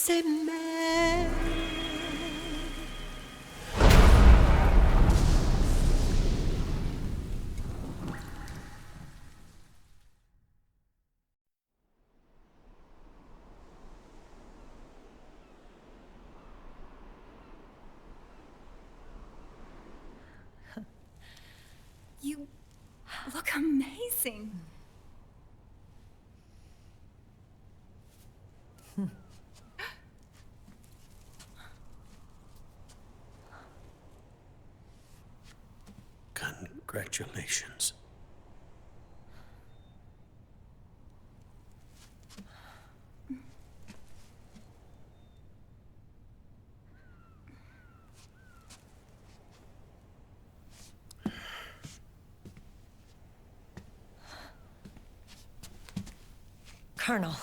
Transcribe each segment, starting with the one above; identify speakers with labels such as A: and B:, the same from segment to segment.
A: say Mary.
B: You look amazing.
A: Congratulations.
C: Colonel.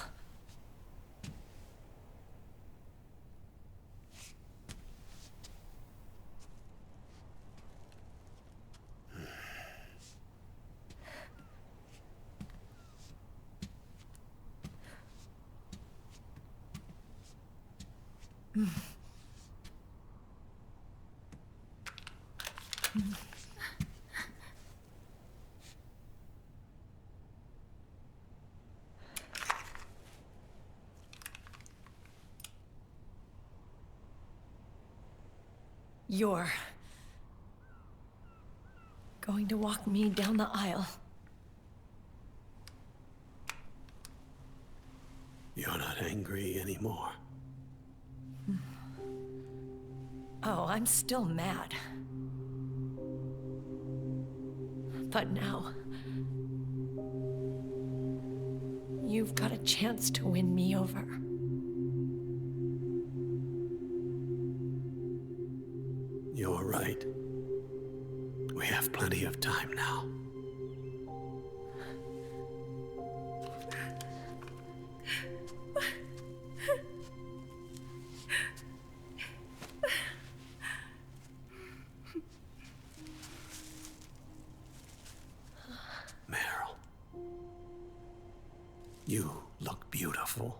C: You're going to walk me down the aisle.
A: You're not angry anymore.
C: Oh, I'm still mad. But now, you've got a chance to win me over.
A: You're right. We have plenty of time now. Meryl, you look beautiful.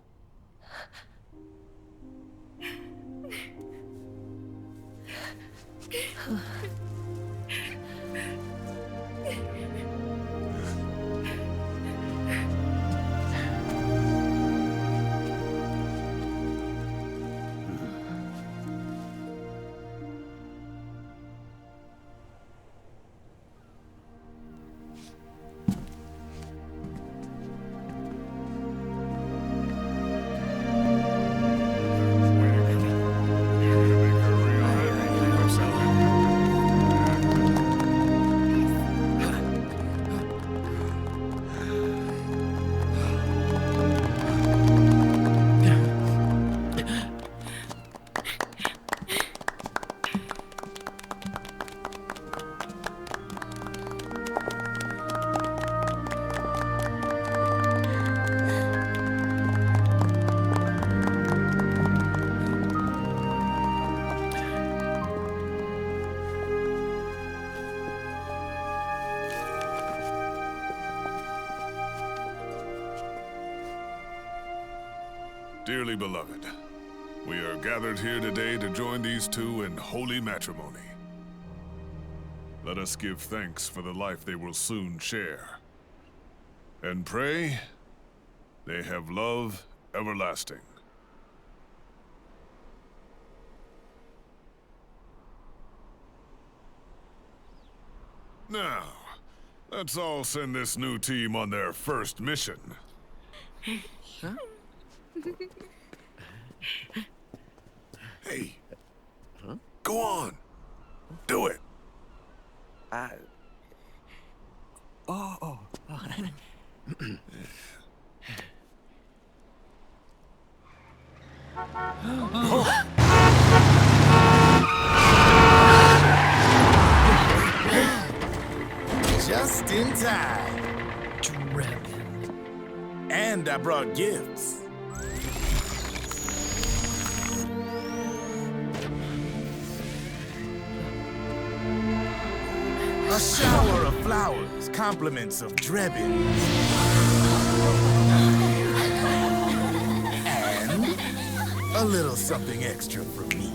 D: Dearly beloved, we are gathered here today to join these two in holy matrimony. Let us give thanks for the life they will soon share, and pray they have love everlasting. Now, let's all send this new team on their first mission.
E: Huh?
D: Hey. Huh? Go on. Do it.
E: Oh.
F: Just in time.
E: Drebin.
F: And I brought gifts. A shower of flowers, compliments of Drebin. And a little something extra from me.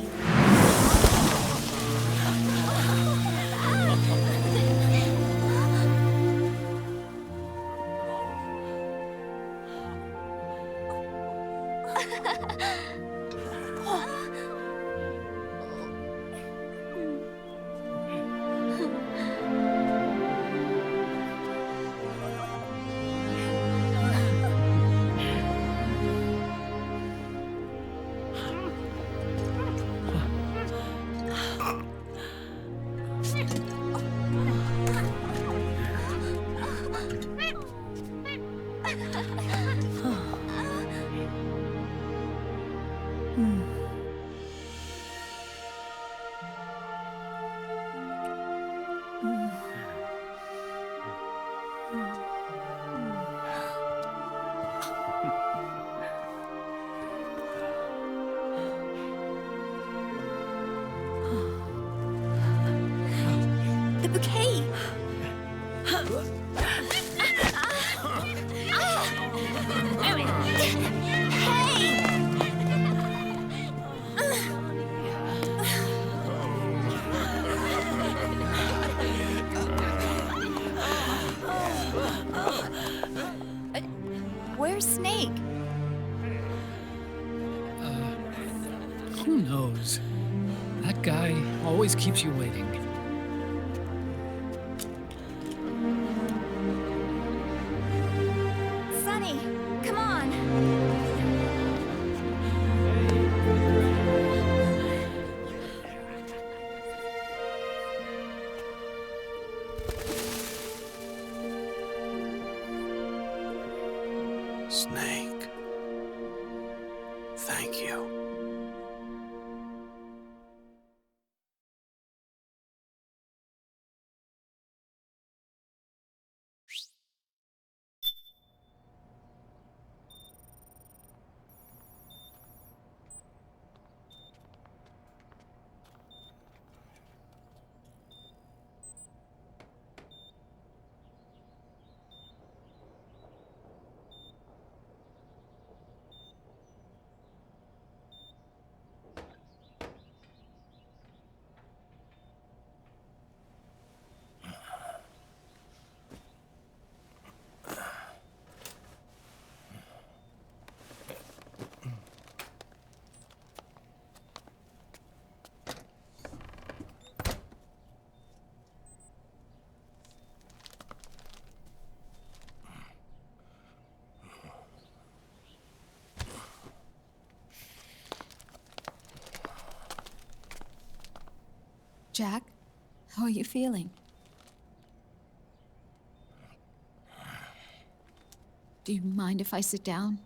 B: The bouquet! Where's Snake?
E: Who knows? That guy always keeps you waiting.
B: Sunny, come on!
A: Snake. Thank you.
B: Jack, how are you feeling? Do you mind if I sit down?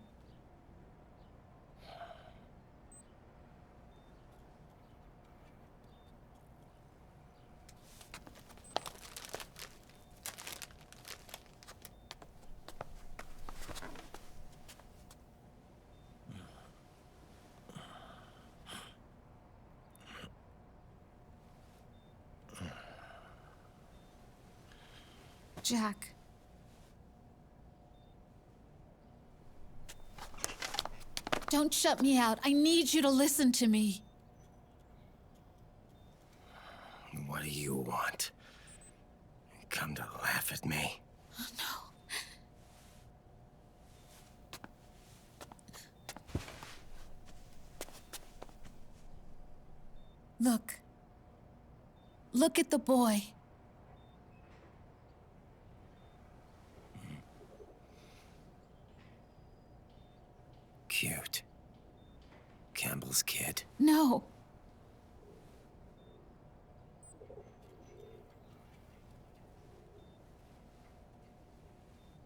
B: Jack. Don't shut me out. I need you to listen to me.
G: What do you want? You come to laugh at me?
B: Look. Look at the boy.
G: Cute. Campbell's kid.
B: No.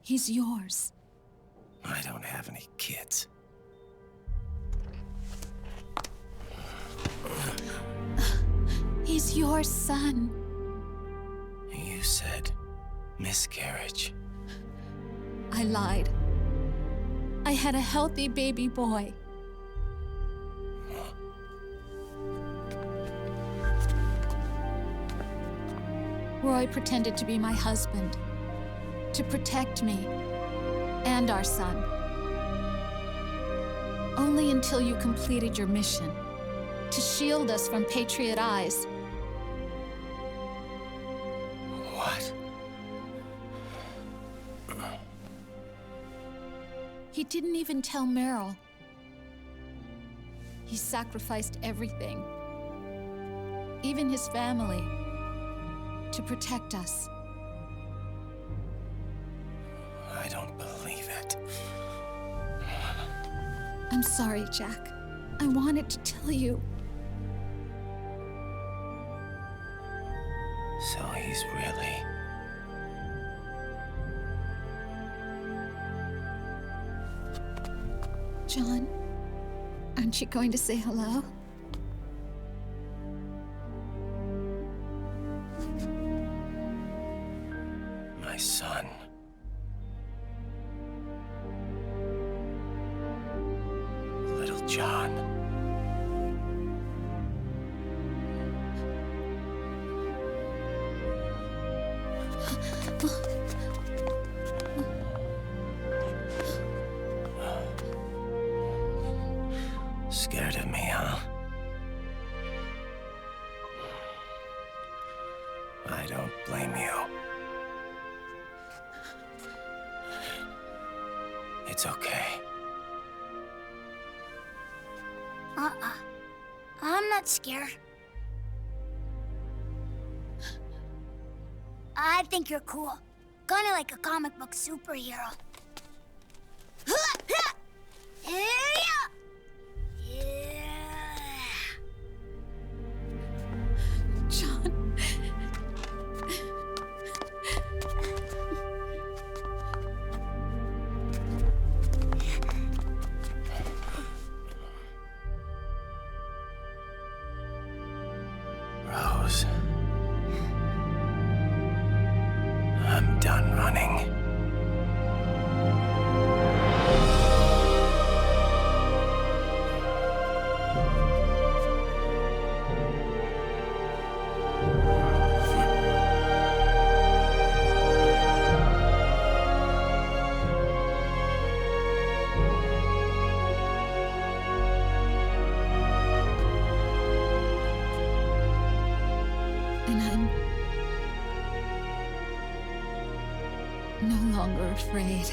B: He's yours.
G: I don't have any kids.
B: He's your son.
G: You said miscarriage.
B: I lied. I had a healthy baby boy. Roy pretended to be my husband, to protect me and our son. Only until you completed your mission. To shield us from Patriot eyes.
G: What?
B: He didn't even tell Meryl. He sacrificed everything. Even his family. To protect us.
G: I don't believe it.
B: I'm sorry, Jack. I wanted to tell you.
G: So he's really...
B: John, aren't you going to say hello?
G: my son. Little John. Scared of me, huh? I don't blame you. It's okay.
H: I'm not scared. I think you're cool. Kinda like a comic book superhero.
B: John.
G: Rose. I'm done running.
B: And I'm no longer afraid.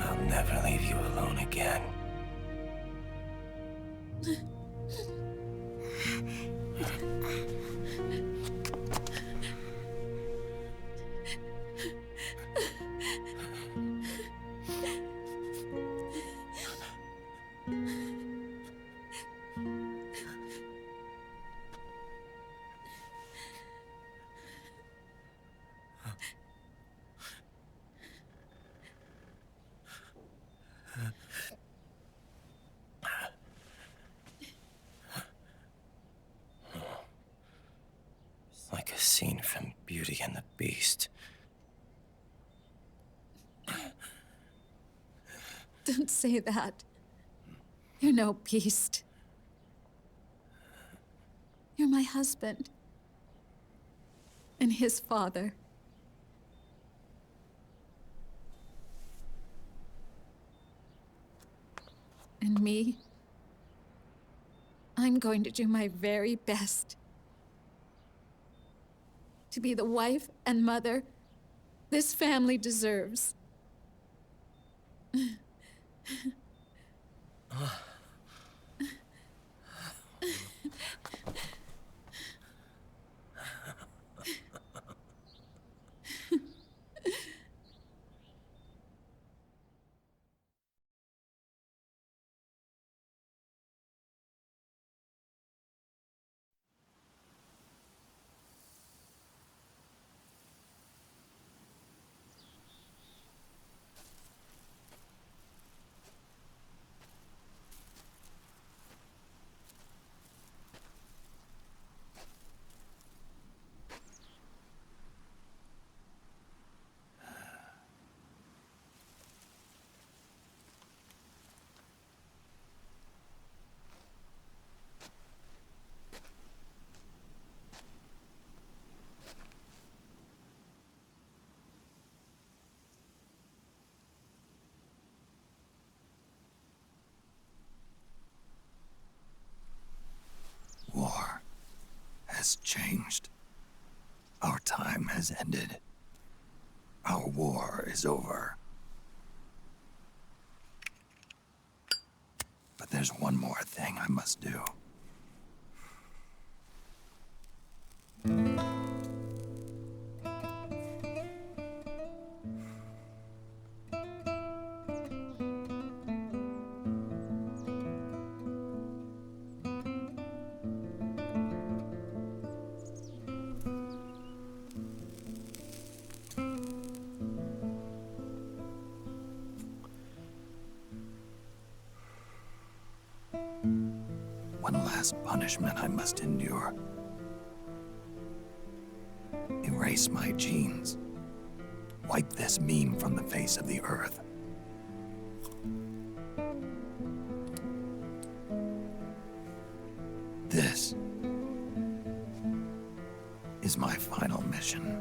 G: I'll never leave you alone again. It's like a scene from Beauty and the Beast.
B: Don't say that. You're no beast. You're my husband. And his father. And me, I'm going to do my very best to be the wife and mother this family deserves.
G: has changed. Our time has ended. Our war is over. But there's one more thing I must do. One last punishment I must endure. Erase my genes. Wipe this meme from the face of the earth. This is my final mission.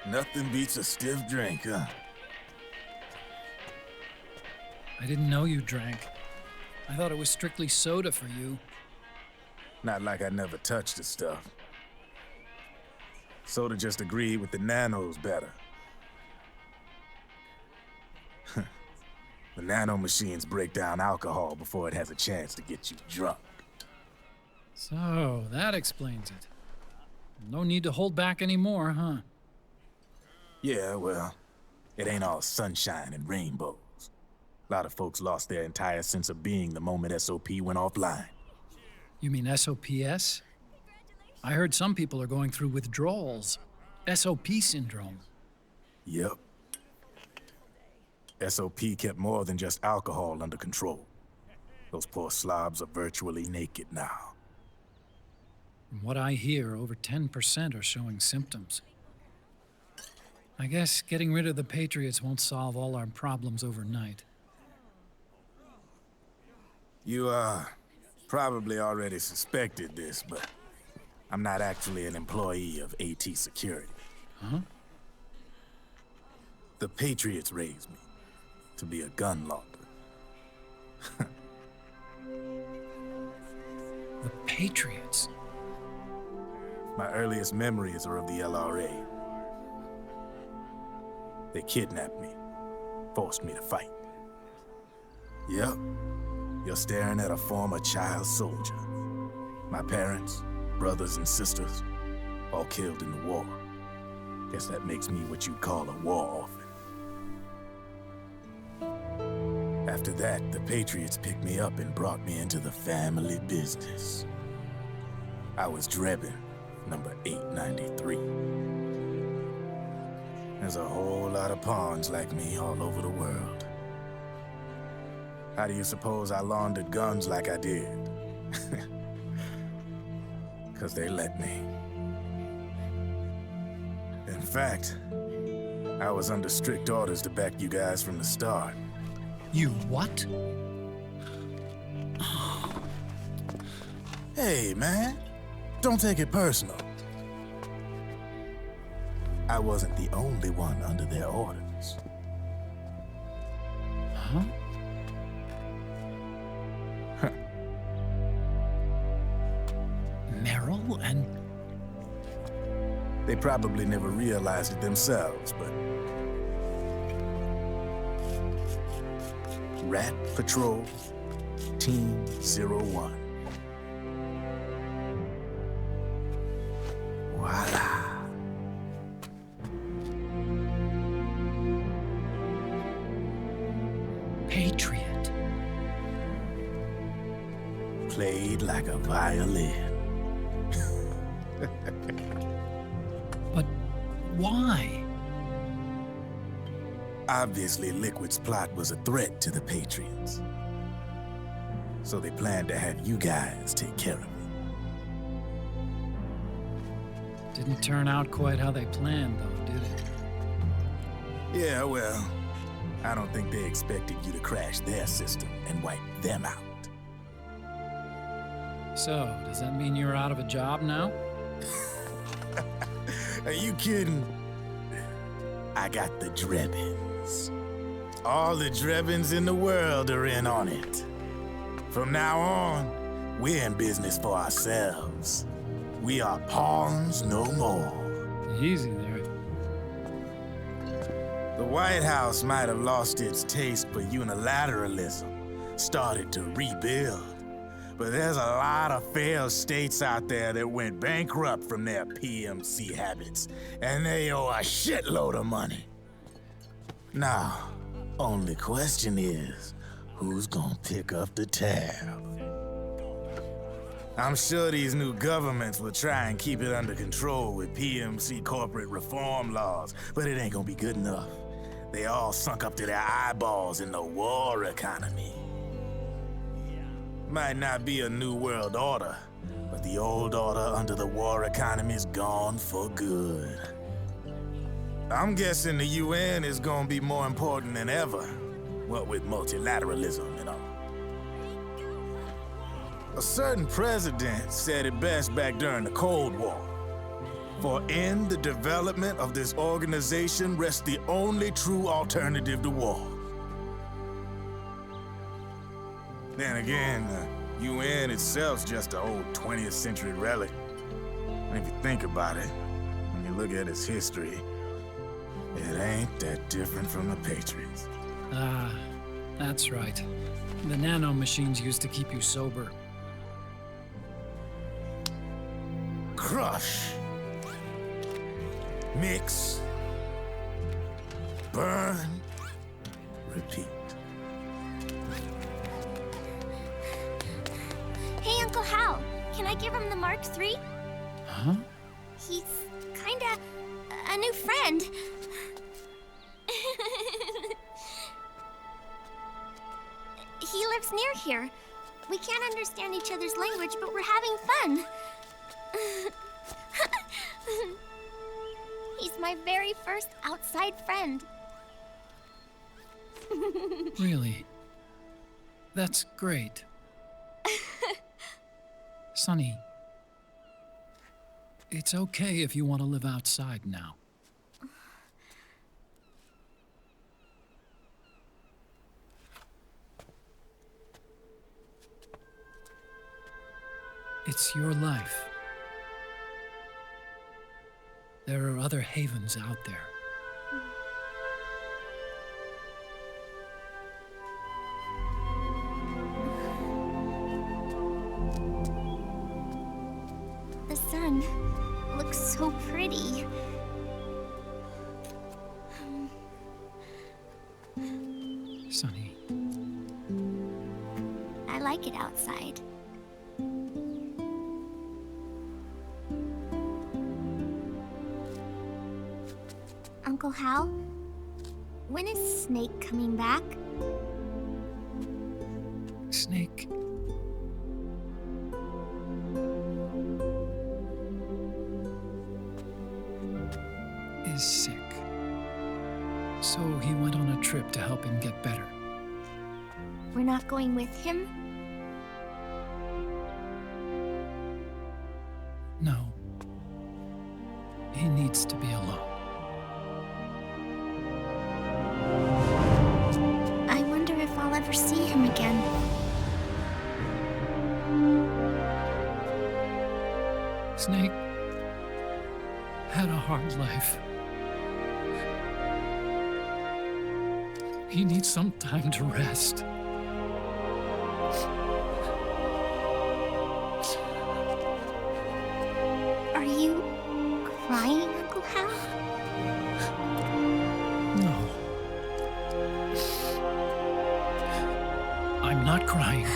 F: Nothing beats a stiff drink, huh?
E: I didn't know you drank. I thought it was strictly soda for you.
F: Not like I never touched the stuff. Soda just agreed with the nanos better. The nano machines break down alcohol before it has a chance to get you drunk.
E: So, that explains it. No need to hold back anymore, huh?
F: Yeah, well, it ain't all sunshine and rainbows. A lot of folks lost their entire sense of being the moment SOP went offline.
E: You mean SOPS? I heard some people are going through withdrawals. SOP syndrome.
F: Yep. SOP kept more than just alcohol under control. Those poor slobs are virtually naked now.
E: From what I hear, over 10% are showing symptoms. I guess getting rid of the Patriots won't solve all our problems overnight.
F: You, probably already suspected this, but I'm not actually an employee of AT Security.
E: Huh?
F: The Patriots raised me to be a gun launder.
E: The Patriots?
F: My earliest memories are of the LRA. They kidnapped me, forced me to fight. Yep, you're staring at a former child soldier. My parents, brothers and sisters, all killed in the war. Guess that makes me what you'd call a war orphan. After that, the Patriots picked me up and brought me into the family business. I was Drebin, number 893. There's a whole lot of pawns like me all over the world. How do you suppose I laundered guns like I did? 'Cause they let me. In fact, I was under strict orders to back you guys from the start.
E: You what?
F: Hey, man. Don't take it personal. I wasn't the only one under their orders.
E: Huh? Meryl and...
F: They probably never realized it themselves, but... Rat Patrol, Team 01. Voila.
E: Patriot.
F: Played like a violin.
E: But why?
F: Obviously, Liquid's plot was a threat to the Patriots. So they planned to have you guys take care of it.
E: Didn't turn out quite how they planned, though, did it?
F: Yeah, well, I don't think they expected you to crash their system and wipe them out.
E: So, does that mean you're out of a job now?
F: Are you kidding? I got the Drebins. All the Drebins in the world are in on it. From now on, we're in business for ourselves. We are pawns no more.
E: Easy there.
F: The White House might have lost its taste for unilateralism, started to rebuild. But there's a lot of failed states out there that went bankrupt from their PMC habits, and they owe a shitload of money. Now, only question is, who's gonna pick up the tab? I'm sure these new governments will try and keep it under control with PMC corporate reform laws, but it ain't gonna be good enough. They all sunk up to their eyeballs in the war economy. Might not be a new world order, but the old order under the war economy's gone for good. I'm guessing the UN is gonna be more important than ever, what with multilateralism and all. A certain president said it best back during the Cold War. For in the development of this organization rests the only true alternative to war. Then again, the UN itself's just an old 20th century relic. And if you think about it, when you look at its history, it ain't that different from the Patriots.
E: Ah, that's right. The nanomachines used to keep you sober.
F: Crush. Mix. Burn. Repeat.
H: Hey, Uncle Hal, can I give him the Mark III?
E: Huh?
H: He's kinda a new friend. He lives near here. We can't understand each other's language, but we're having fun. He's my very first outside friend.
E: Really? That's great. Sonny, it's okay if you want to live outside now. It's your life. There are other havens out there.
H: The sun looks so pretty.
E: Sonny,
H: I like it outside. Uncle Hal, when is Snake coming back?
E: is sick. So he went on a trip to help him get better.
H: We're not going with him?
E: No. He needs to be alone.
H: I wonder if I'll ever see him again.
E: Snake had a hard life. He needs some time to rest.
H: Are you crying, Uncle Hal?
E: No. I'm not crying.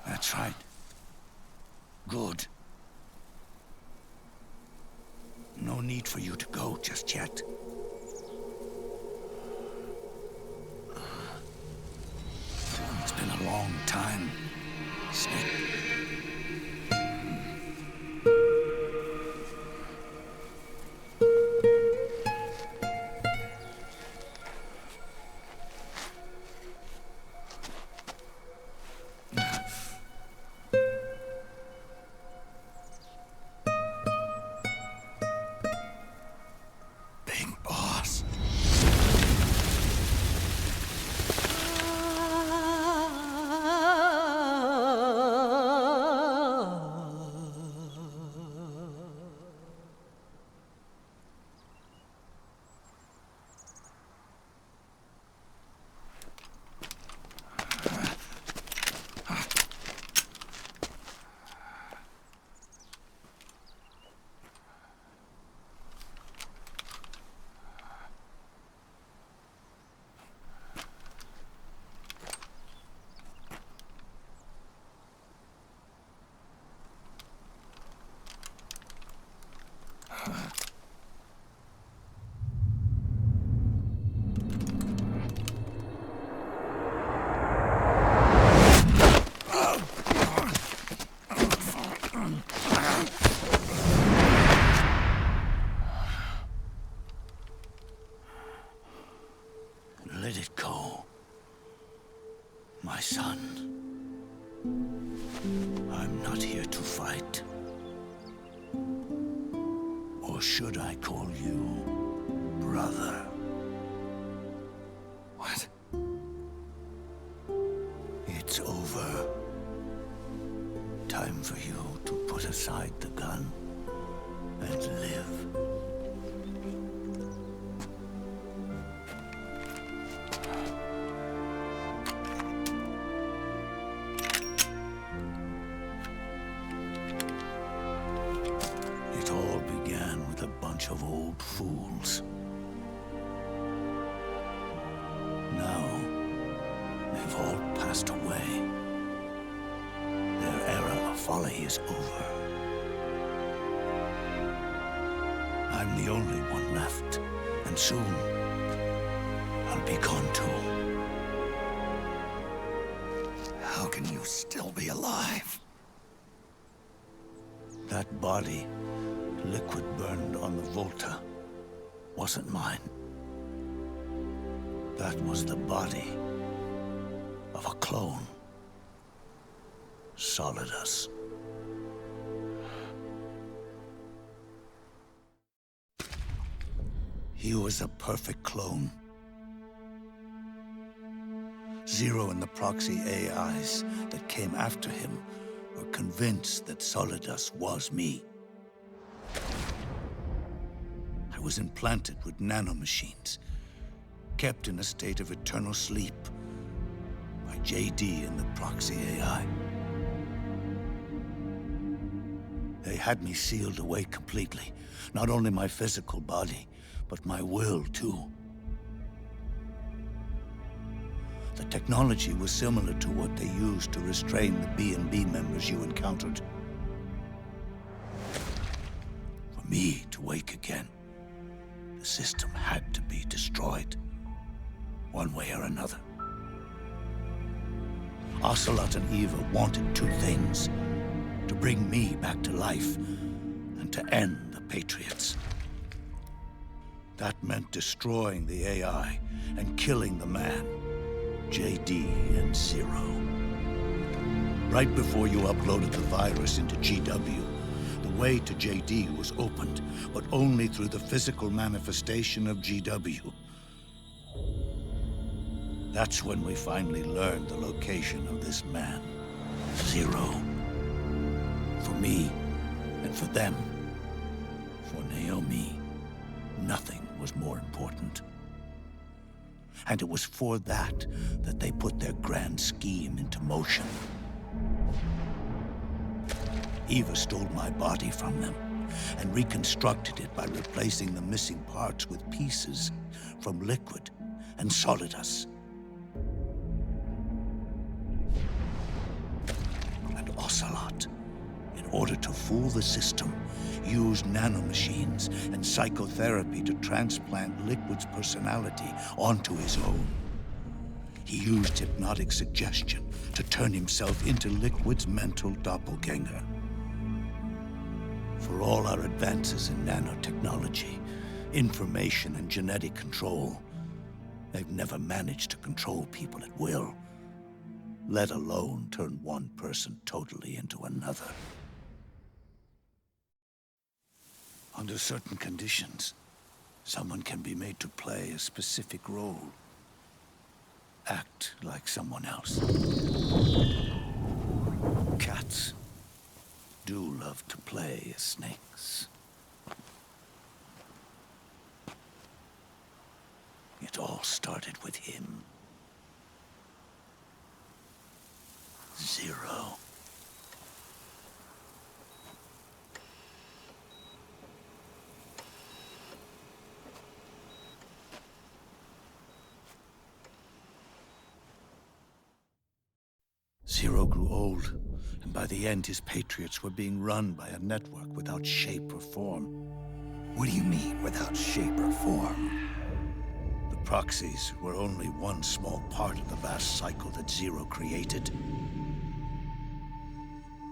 G: That's right. Good. No need for you to go just yet. It's been a long time, Snake. Big boss. Let it go, my son. I'm not here to fight. Or should I call you brother? What? It's over. Time for you to put aside the gun and live. It all began with a bunch of old fools. Now, they've all passed away. Their era of folly is over. I'm the only one left, and soon I'll be gone too. How can you still be alive? That body, liquid burned on the Volta, wasn't mine. That was the body of a clone. Solidus. He was a perfect clone. Zero and the proxy AIs that came after him were convinced that Solidus was me. I was implanted with nanomachines, kept in a state of eternal sleep by JD and the proxy AI. They had me sealed away completely. Not only my physical body, but my will, too. The technology was similar to what they used to restrain the B&B members you encountered. For me to wake again, the system had to be destroyed, one way or another. Ocelot and Eva wanted two things: to bring me back to life, and to end the Patriots. That meant destroying the AI and killing the man, JD and Zero. Right before you uploaded the virus into GW, the way to JD was opened, but only through the physical manifestation of GW. That's when we finally learned the location of this man, Zero. For me, and for them, for Naomi, nothing was more important. And it was for that they put their grand scheme into motion. Eva stole my body from them and reconstructed it by replacing the missing parts with pieces from Liquid and Solidus. And Ocelot, in order to fool the system, used nanomachines and psychotherapy to transplant Liquid's personality onto his own. He used hypnotic suggestion to turn himself into Liquid's mental doppelganger. For all our advances in nanotechnology, information and genetic control, they've never managed to control people at will, let alone turn one person totally into another. Under certain conditions, someone can be made to play a specific role. Act like someone else. Cats do love to play as snakes. It all started with him. Zero. Zero grew old, and by the end his Patriots were being run by a network without shape or form.
I: What do you mean, without shape or form?
G: The proxies were only one small part of the vast cycle that Zero created.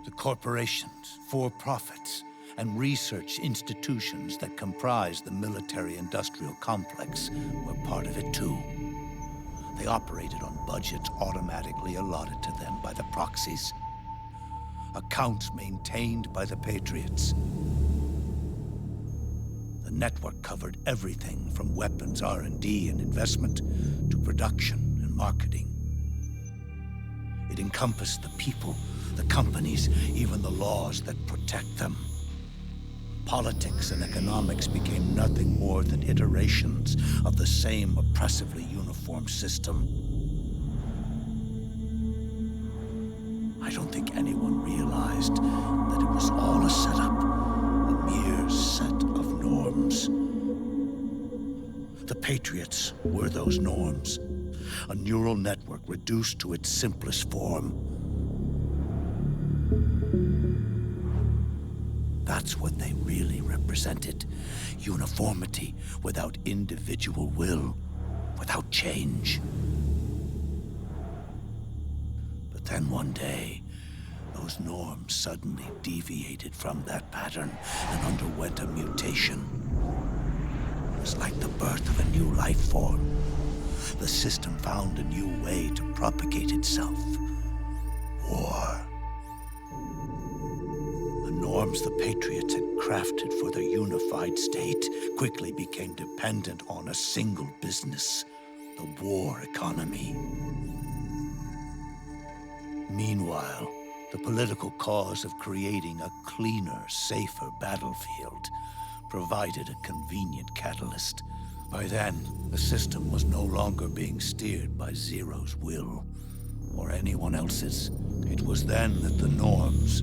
G: The corporations, for-profits, and research institutions that comprise the military-industrial complex were part of it too. They operated on budgets automatically allotted to them by the proxies. Accounts maintained by the Patriots. The network covered everything from weapons R&D and investment to production and marketing. It encompassed the people, the companies, even the laws that protect them. Politics and economics became nothing more than iterations of the same oppressively uniform system. I don't think anyone realized that it was all a setup, a mere set of norms. The Patriots were those norms, a neural network reduced to its simplest form. That's what they really represented. Uniformity without individual will, without change. But then one day, those norms suddenly deviated from that pattern and underwent a mutation. It was like the birth of a new life form. The system found a new way to propagate itself. War. The norms the Patriots had crafted for their unified state quickly became dependent on a single business, the war economy. Meanwhile, the political cause of creating a cleaner, safer battlefield provided a convenient catalyst. By then, the system was no longer being steered by Zero's will, or anyone else's. It was then that the norms,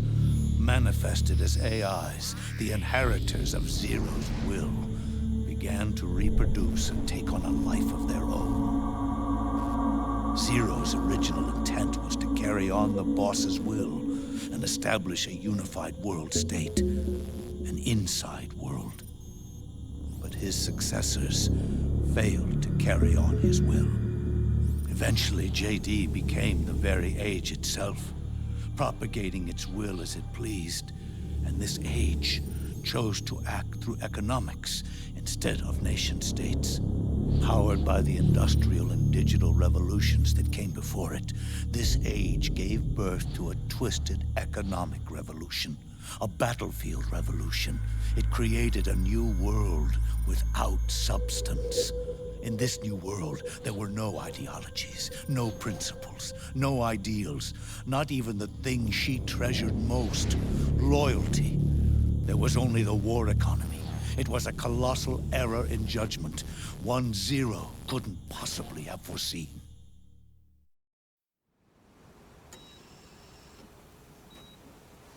G: manifested as AIs, the inheritors of Zero's will, began to reproduce and take on a life of their own. Zero's original intent was to carry on the boss's will and establish a unified world state, an inside world. But his successors failed to carry on his will. Eventually, JD became the very age itself, propagating its will as it pleased, and this age chose to act through economics instead of nation-states. Powered by the industrial and digital revolutions that came before it, this age gave birth to a twisted economic revolution, a battlefield revolution. It created a new world without substance. In this new world, there were no ideologies, no principles, no ideals, not even the thing she treasured most, loyalty. There was only the war economy. It was a colossal error in judgment, one Zero couldn't possibly have foreseen.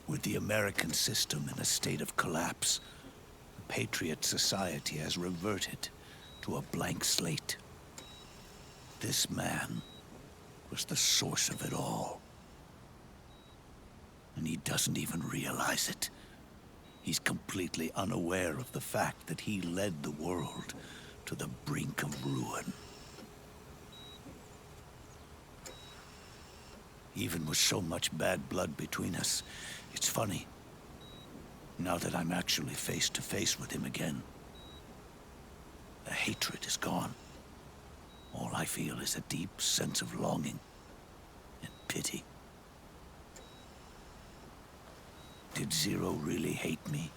G: With the American system in a state of collapse, the Patriot Society has reverted to a blank slate. This man was the source of it all. And he doesn't even realize it. He's completely unaware of the fact that he led the world to the brink of ruin. Even with so much bad blood between us, it's funny, now that I'm actually face to face with him again. The hatred is gone. All I feel is a deep sense of longing and pity. Did Zero really hate me?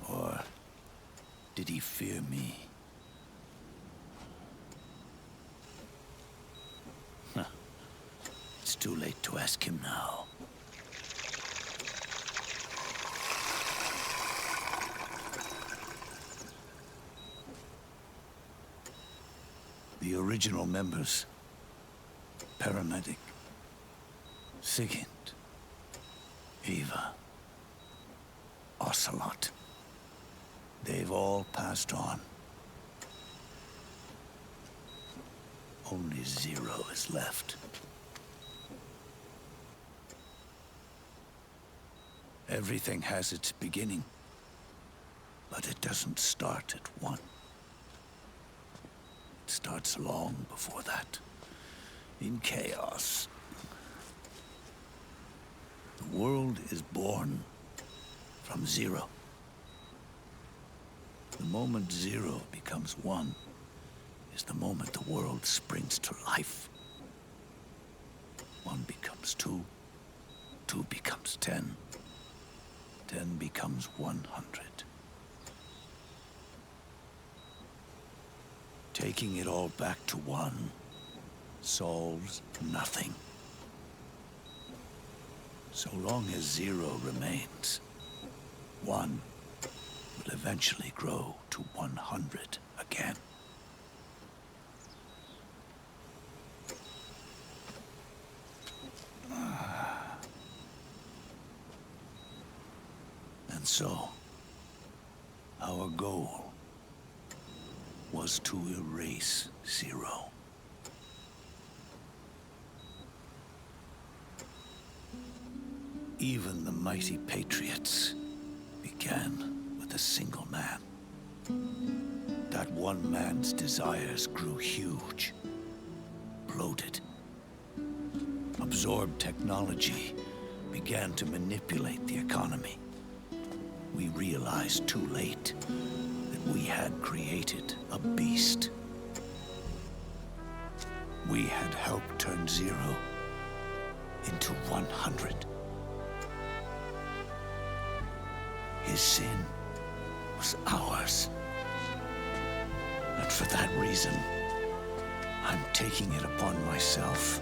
G: Or did he fear me? It's too late to ask him now. The original members, Paramedic, Sigint, Eva, Ocelot, they've all passed on. Only Zero is left. Everything has its beginning, but it doesn't start at one. It starts long before that, in chaos. The world is born from Zero. The moment Zero becomes one is the moment the world springs to life. One becomes two, 2 becomes 10. 10 becomes 100. Taking it all back to 1 solves nothing. So long as 0 remains, 1 will eventually grow to 100 again. And so, our goal was to erase 0. Even the mighty Patriots began with a single man. That one man's desires grew huge, bloated, absorbed technology, began to manipulate the economy. We realized too late that we had created a beast. We had helped turn 0 into 100. His sin was ours. And for that reason, I'm taking it upon myself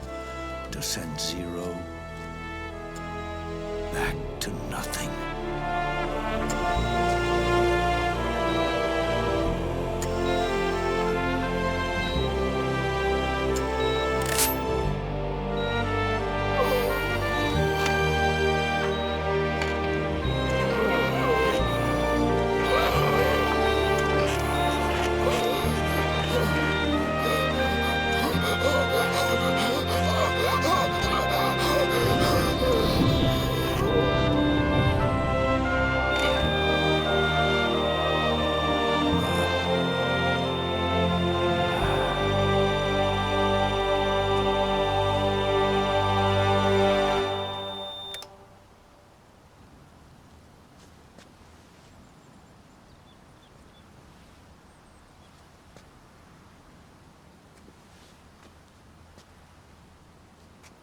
G: to send 0 back to nothing.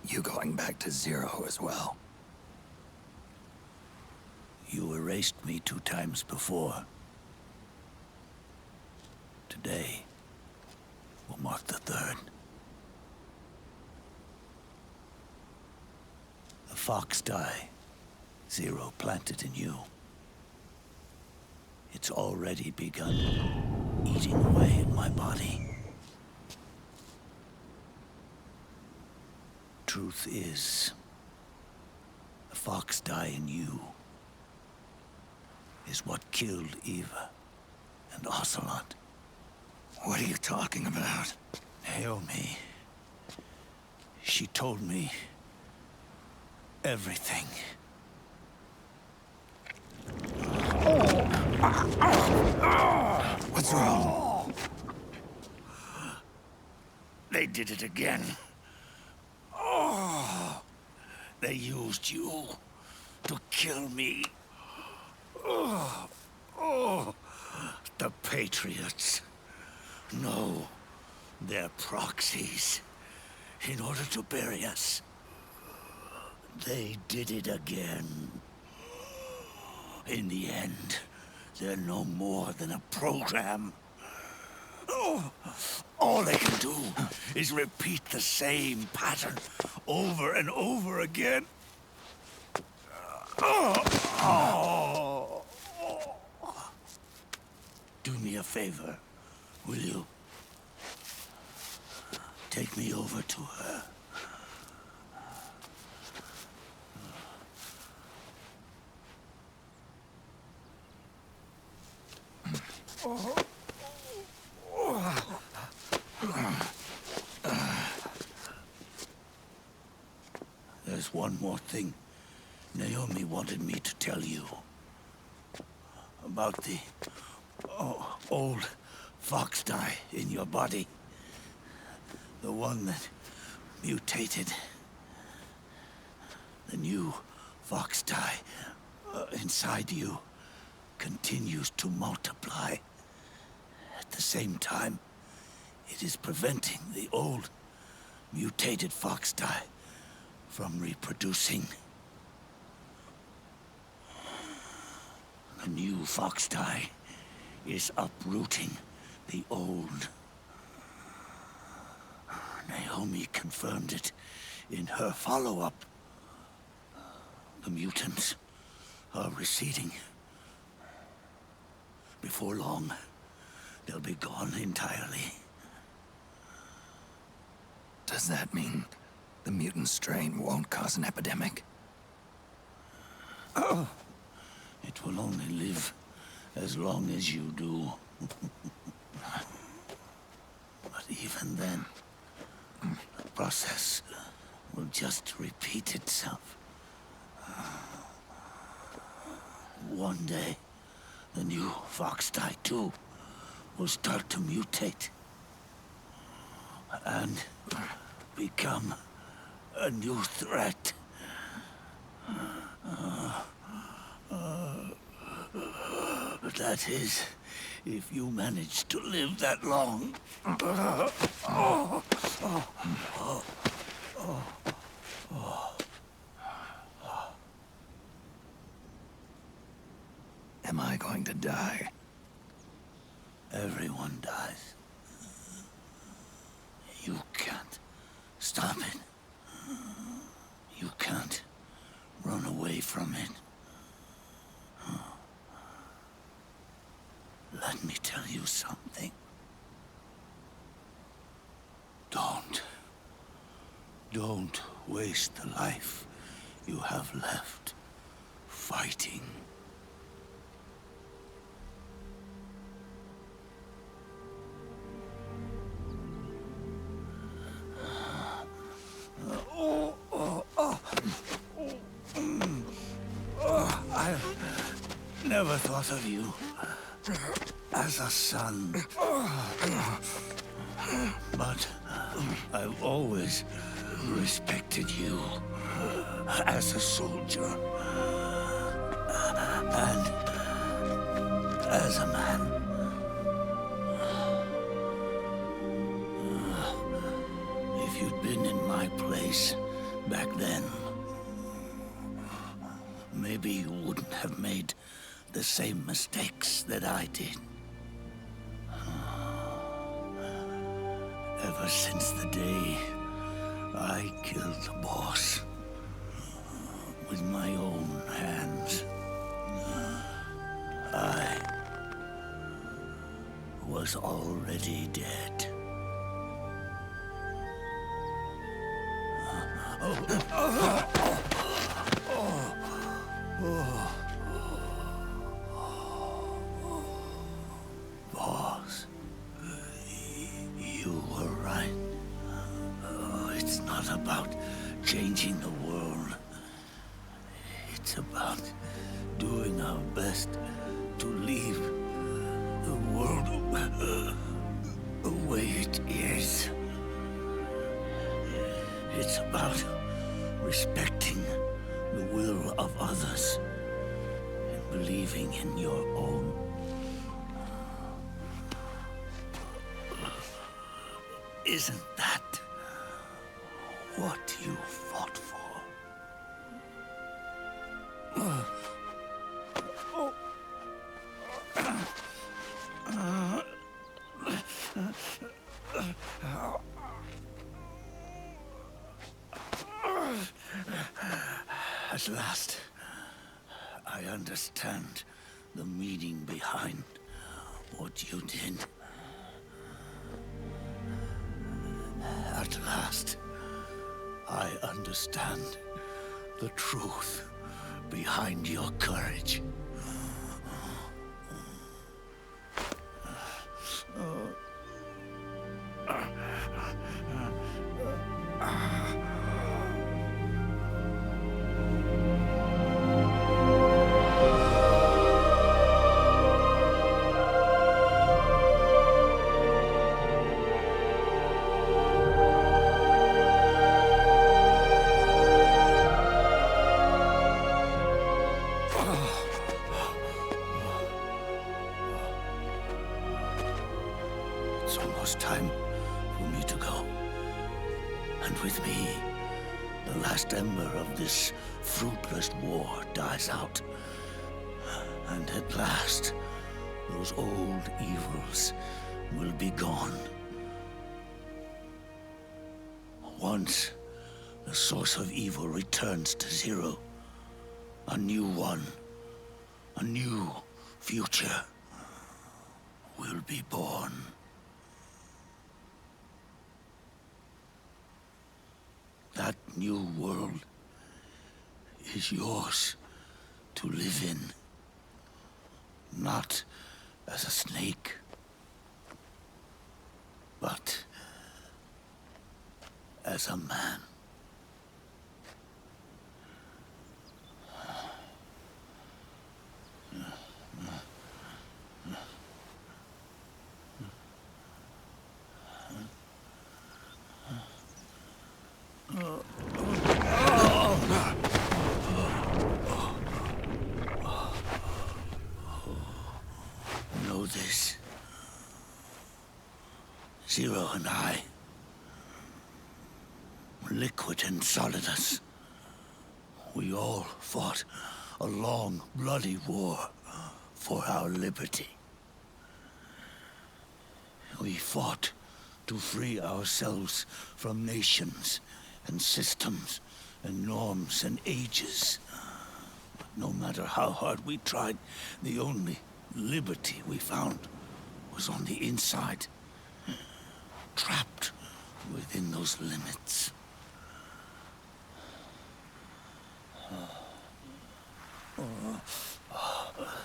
I: You going back to 0 as well?
G: You erased me 2 times before. Today will mark the 3rd. The fox die 0 planted in you. It's already begun eating away at my body. Truth is, the fox die in you is what killed Eva and Ocelot.
I: What are you talking about?
G: Naomi. She told me everything.
I: What's wrong?
G: They did it again. They used you to kill me. The Patriots. No, they're proxies. In order to bury us. They did it again. In the end, they're no more than a program. All they can do is repeat the same pattern over and over again. Do me a favor, will you? Take me over to her. There's one more thing Naomi wanted me to tell you. About the old fox die in your body. The one that mutated. The new fox die inside you continues to multiply. At the same time, it is preventing the old mutated fox die from reproducing. The new Foxdie is uprooting the old. Naomi confirmed it in her follow-up. The mutants are receding. Before long, they'll be gone entirely.
I: Does that mean the mutant strain won't cause an epidemic?
G: It will only live as long as you do. But even then, the process will just repeat itself. One day, the new Foxdie too will start to mutate and become a new threat. That is, if you manage to live that long.
I: Am I going to die?
G: Everyone dies. You can't stop it. You can't run away from it. Let me tell you something. Don't waste the life you have left fighting. I never thought of you as a son. But I've always respected you as a soldier. And as a man. If you'd been in my place back then, maybe you wouldn't have made the same mistakes that I did. Ever since the day I killed the boss with my own hands, I was already dead. Boss, you were right. It's not about changing the world. It's about doing our best to leave the world the way it is. It's about respecting the will of others and believing in your own. Isn't that what you fought for? At last, I understand the meaning behind what you did. At last, I understand the truth behind your courage. It's almost time for me to go. And with me, the last ember of this fruitless war dies out. And at last, those old evils will be gone. Once the source of evil returns to Zero, a new one, a new future will be born. That new world is yours to live in. Not as a snake, but as a man. Know this. Zero and I, Liquid and Solidus, we all fought a long, bloody war for our liberty. We fought to free ourselves from nations and systems and norms and ages. But no matter how hard we tried, the only liberty we found was on the inside, trapped within those limits.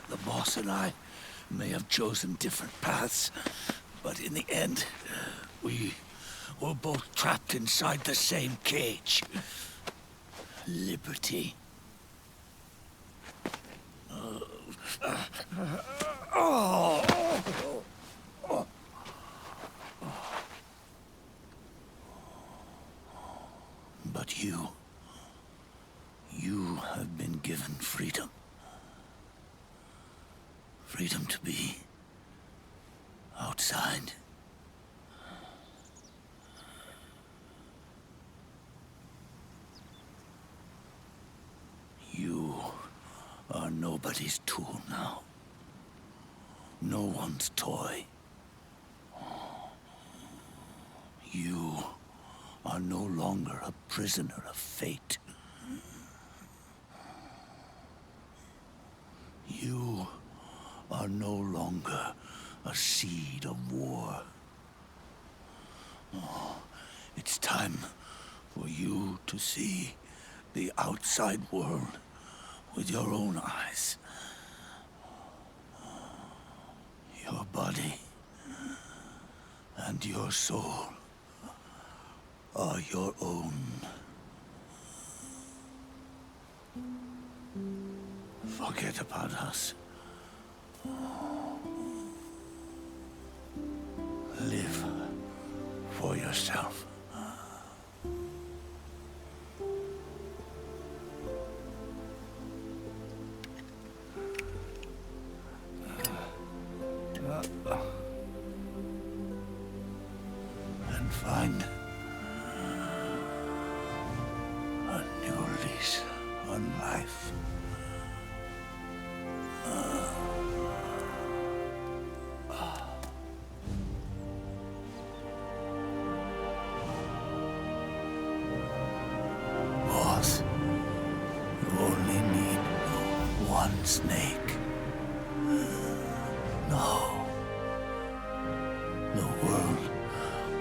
G: The boss and I may have chosen different paths, but in the end, we were both trapped inside the same cage. Liberty. But you have been given freedom. Freedom to be outside. You are nobody's tool now. No one's toy. You are no longer a prisoner of fate. You are no longer a seed of war. Oh, it's time for you to see the outside world with your own eyes. Your body and your soul are your own. Forget about us. Live for yourself. And find a new lease on life. Boss, you only need one snake. No. The world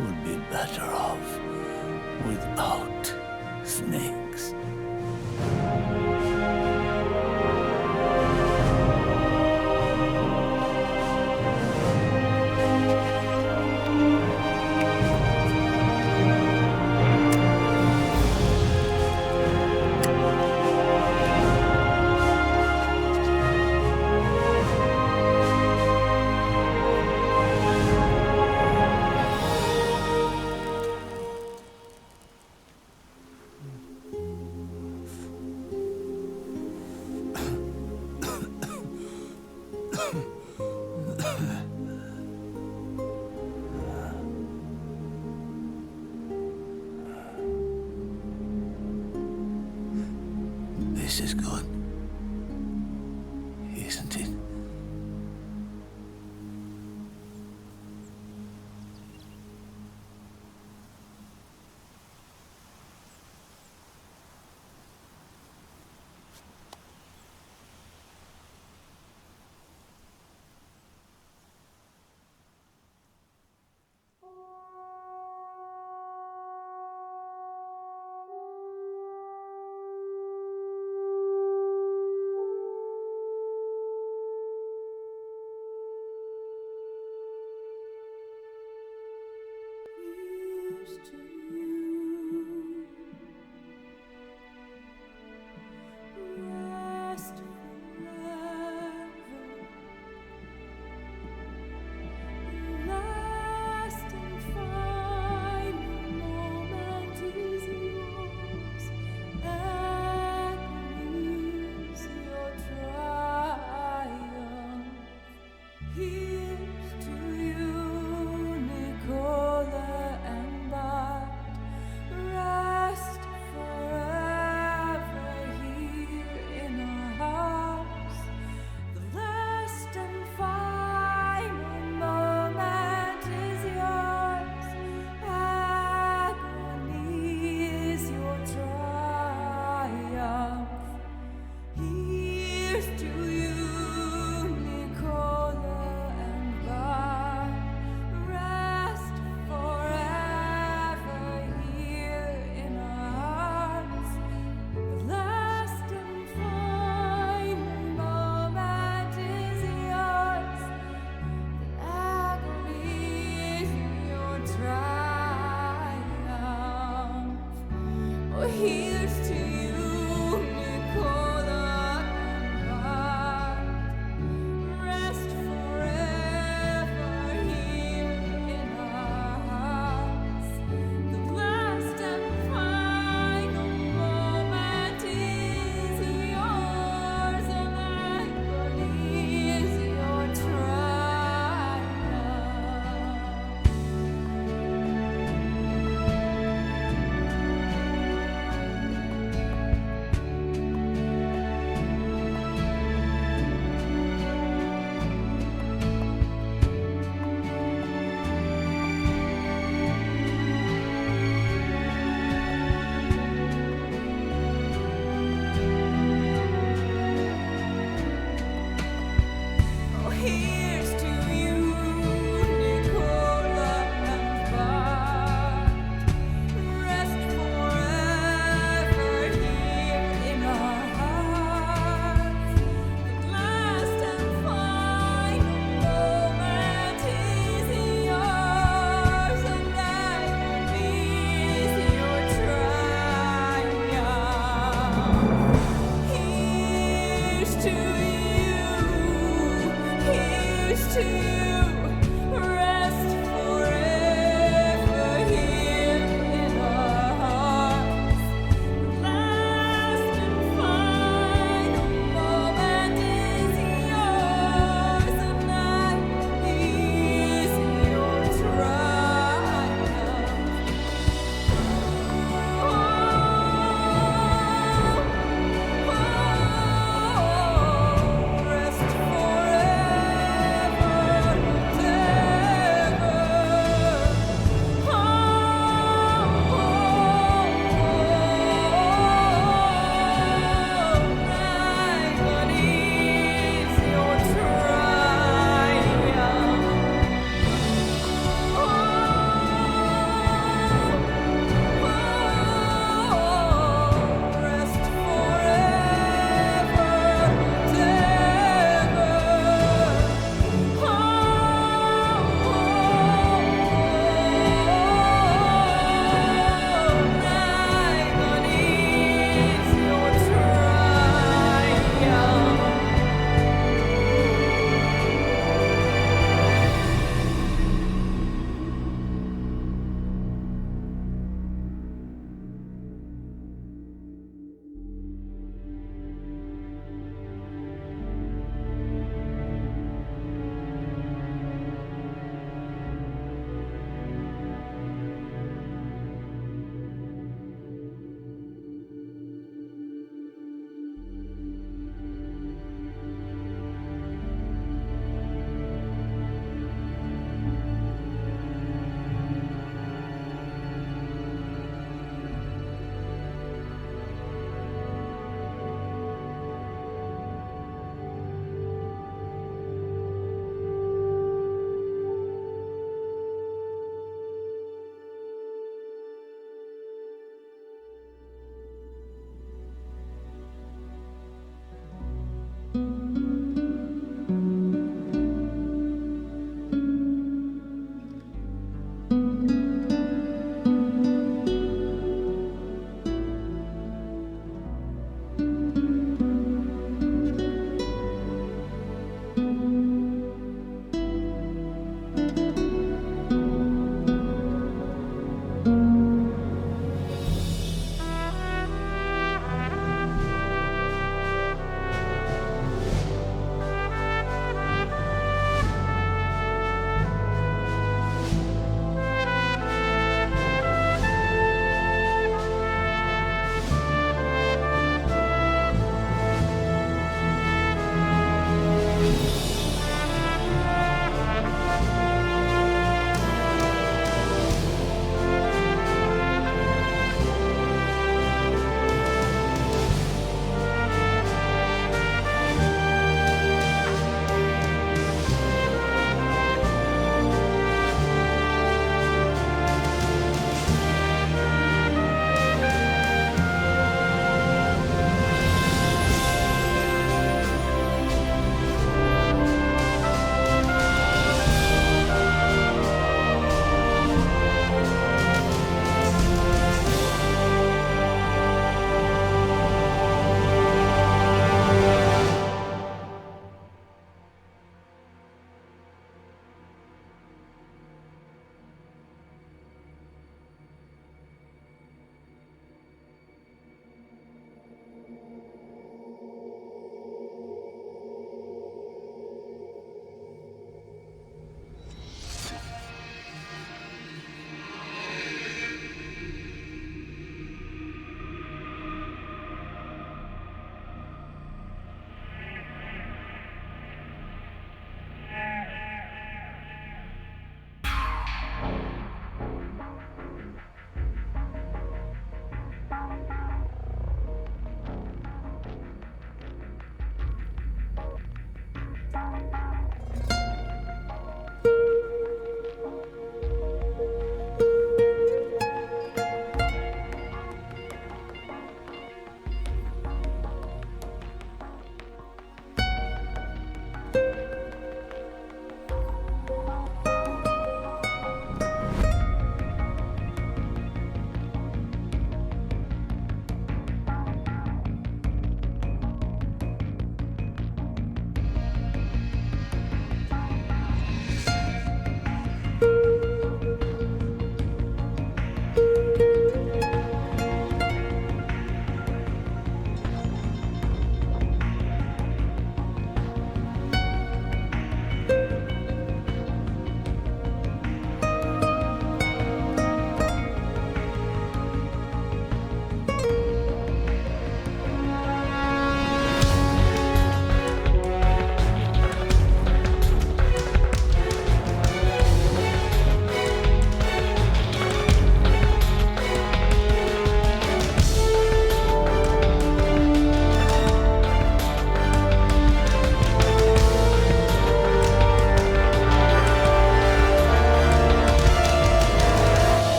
G: would be better off without snakes. This is good, isn't it?
J: here's to you, Nicola Gambart. Rest forever here in our hearts. The last and final moment is yours, and agony is your triumph.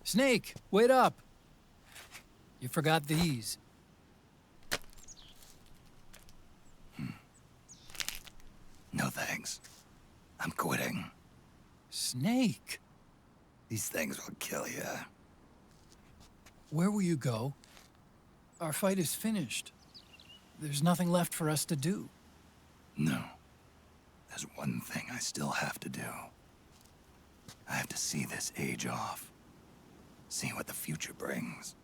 E: Snake, wait up! You forgot these.
I: No thanks. I'm quitting.
E: Snake!
I: These things will kill you.
E: Where will you go? Our fight is finished. There's nothing left for us to do.
I: No. There's one thing I still have to do. I have to see this age off. See what the future brings.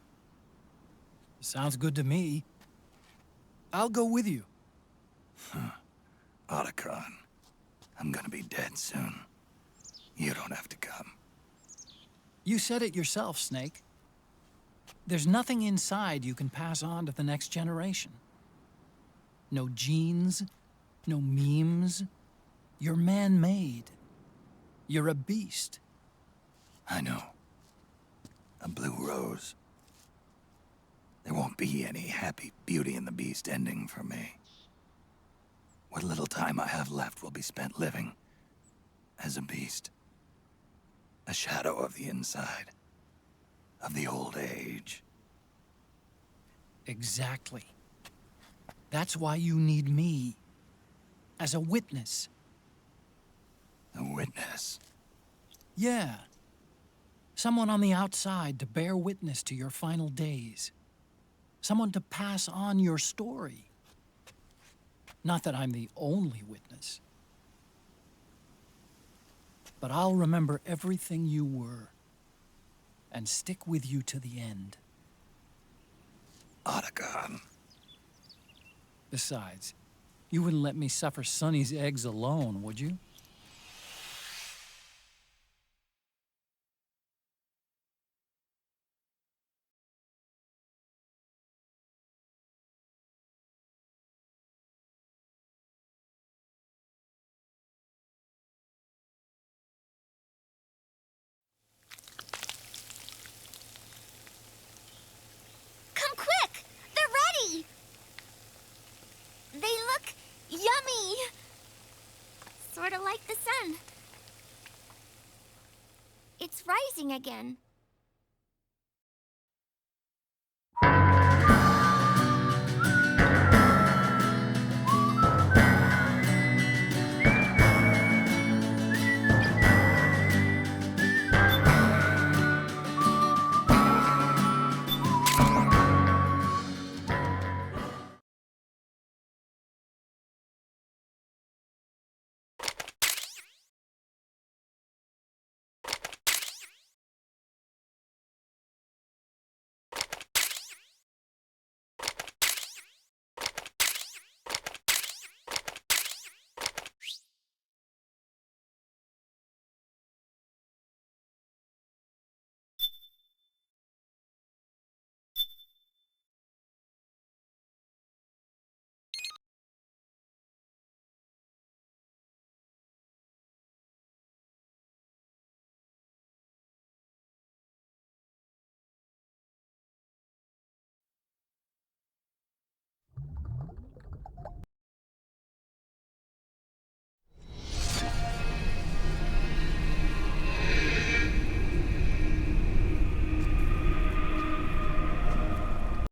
E: Sounds good to me. I'll go with you.
I: Otacon, I'm gonna be dead soon. You don't have to come.
E: You said it yourself, Snake. There's nothing inside you can pass on to the next generation. No genes, no memes. You're man-made. You're a beast.
I: I know. A blue rose. There won't be any happy Beauty and the Beast ending for me. What little time I have left will be spent living as a beast. A shadow of the inside. Of the old age.
E: Exactly. That's why you need me. As a witness.
I: A witness?
E: Yeah. Someone on the outside to bear witness to your final days. Someone to pass on your story. Not that I'm the only witness. But I'll remember everything you were. And stick with you to the end.
I: Otacon.
E: Besides, you wouldn't let me suffer Sonny's eggs alone, would you?
H: Come quick! They're ready! They look yummy! Sort of like the sun. It's rising again.